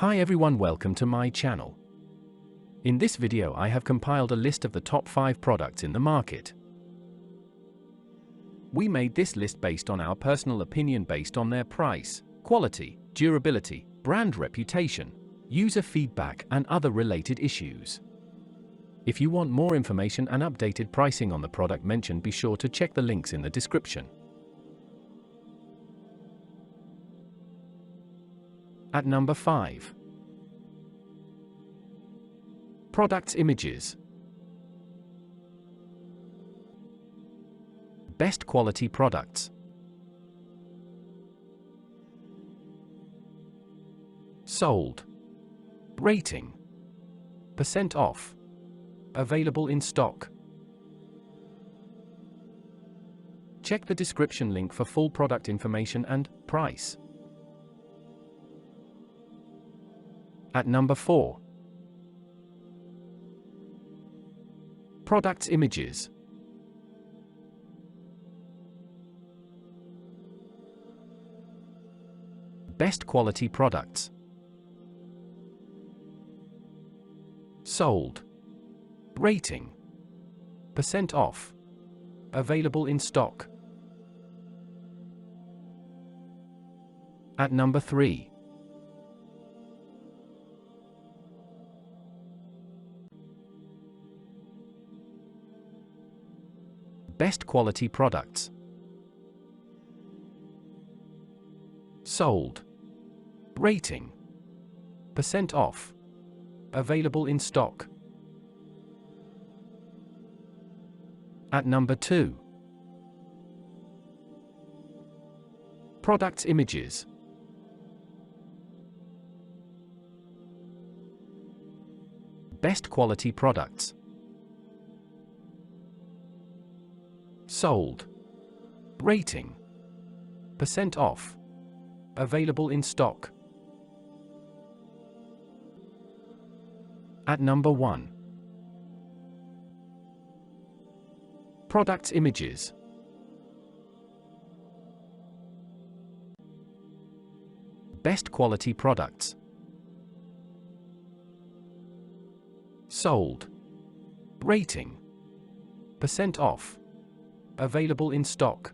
Hi everyone, welcome to my channel. In this video I have compiled a list of the top 5 products in the market. We made this list based on our personal opinion based on their price, quality, durability, brand reputation, user feedback and other related issues. If you want more information and updated pricing on the product mentioned, be sure to check the links in the description. At number 5. Products images. Best quality products. Sold. Rating. Percent off. Available in stock. Check the description link for full product information and price. At number 4. Products images. Best quality products. Sold. Rating. Percent off. Available in stock. At number 3. Best quality products. Sold. Rating. Percent off. Available in stock. At number 2. Products images. Best quality products. Sold. Rating. Percent off. Available in stock. At number 1. Products images. Best quality products. Sold. Rating. Percent off. Available in stock.